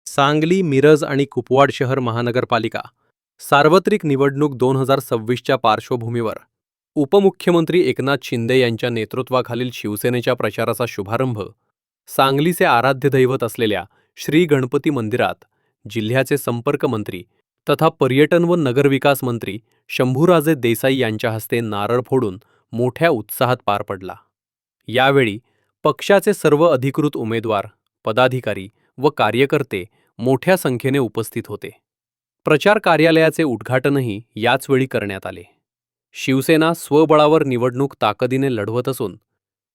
सांगली, मिरज आणि कुपवाड शहर महानगरपालिका सार्वत्रिक निवडणूक 2026च्या पार्श्वभूमीवर उपमुख्यमंत्री एकनाथ शिंदे यांच्या नेतृत्वाखालील शिवसेनेच्या प्रचाराचा शुभारंभ सांगलीचे आराध्य दैवत असलेल्या श्री गणपती मंदिरात जिल्ह्याचे संपर्क मंत्री तथा पर्यटन व नगरविकास मंत्री शंभूराजे देसाई यांच्या हस्ते नारळ फोडून मोठ्या उत्साहात पार पडला। यावेळी पक्षाचे सर्व अधिकृत उमेदवार, पदाधिकारी व कार्यकर्ते मोठ्या संख्येने उपस्थित होते। प्रचार कार्यालयाचे उद्घाटनही याच वेळी करण्यात आले। शिवसेना स्वबळावर निवडणूक ताकदीने लढवत असून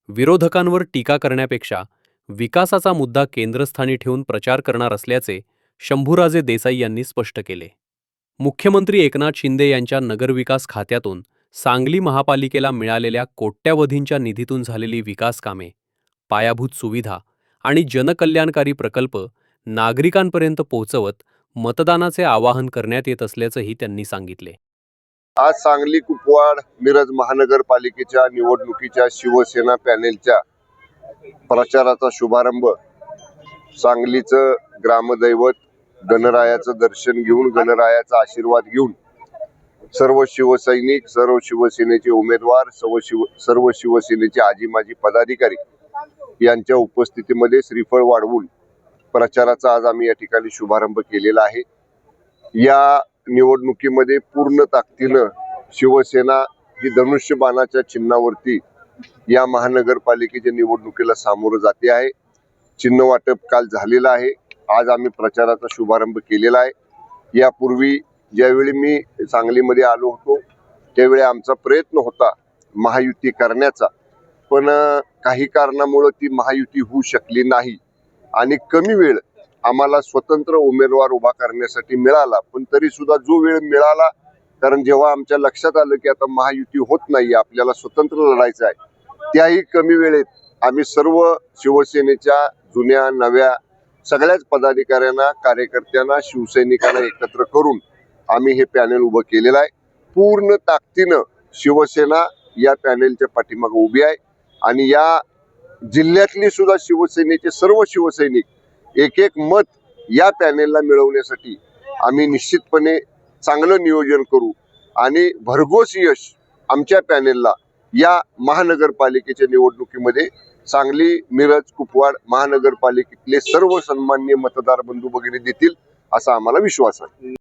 विरोधकांवर टीका करण्यापेक्षा विकासाचा मुद्दा केंद्रस्थानी ठेवून प्रचार करणार असल्याचे शंभूराजे देसाई यांनी स्पष्ट केले। मुख्यमंत्री एकनाथ शिंदे यांच्या नगरविकास खात्यातून सांगली महापालिकेला मिळालेल्या कोट्यवधींच्या निधीतून झालेली विकास कामे, पायाभूत सुविधा आणि जनकल्याणकारी प्रकल्प नागरिकांपर्यंत पोहोचवत मतदानाचे आवाहन करण्यात येत असल्याचंही त्यांनी सांगितले। आज सांगली, कुपवाड, मिरज महानगरपालिकेच्या निवडणुकीच्या शिवसेना पॅनेलच्या प्रचाराचा शुभारंभ सांगलीचं ग्रामदैवत गणरायाचं दर्शन घेऊन, गणरायाचा आशीर्वाद घेऊन सर्व शिवसैनिक, सर्व शिवसेनेचे उमेदवार, सर्व शिवसेनेचे आजी माजी पदाधिकारी यांच्या उपस्थितीमध्ये श्रीफळ वाढवून प्रचाराचा आज आम्ही या ठिकाणी शुभारंभ केलेला आहे। या निवडणुकीमध्ये पूर्ण ताकदीनं शिवसेना ही धनुष्यबाणाच्या चिन्हावरती या महानगरपालिकेच्या निवडणुकीला सामोरं जाते आहे। चिन्ह वाटप काल झालेलं आहे। आज आम्ही प्रचाराचा शुभारंभ केलेला आहे। यापूर्वी ज्यावेळी मी सांगलीमध्ये आलो होतो त्यावेळी आमचा प्रयत्न होता महायुती करण्याचा, पण काही कारणामुळे ती महायुती होऊ शकली नाही आणि कमी वेळ आम्हाला स्वतंत्र उमेदवार उभा करण्यासाठी मिळाला। पण तरी सुद्धा जो वेळ मिळाला, कारण जेव्हा आमच्या लक्षात आलं की आता महायुती होत नाही, आपल्याला स्वतंत्र लढायचं आहे, त्याही कमी वेळेत आम्ही सर्व शिवसेनेच्या जुन्या नव्या सगळ्याच पदाधिकाऱ्यांना, कार्यकर्त्यांना, शिवसैनिकांना एकत्र करून आम्ही हे पॅनेल उभं केलेलं आहे। पूर्ण ताकदीनं शिवसेना या पॅनेलच्या पाठीमागे उभी आहे आणि या जिल्ह्यातली सुद्धा शिवसेनेचे सर्व शिवसैनिक एक एक मत या पॅनेलला मिळवण्यासाठी आम्ही निश्चितपणे चांगलं नियोजन करू आणि भरघोस यश आमच्या पॅनेलला या महानगरपालिकेच्या निवडणुकीमध्ये सांगली, मिरज, कुपवाड महानगरपालिकेतले सर्व सन्माननीय मतदार बंधू भगिनी देतील असा आम्हाला विश्वास आहे।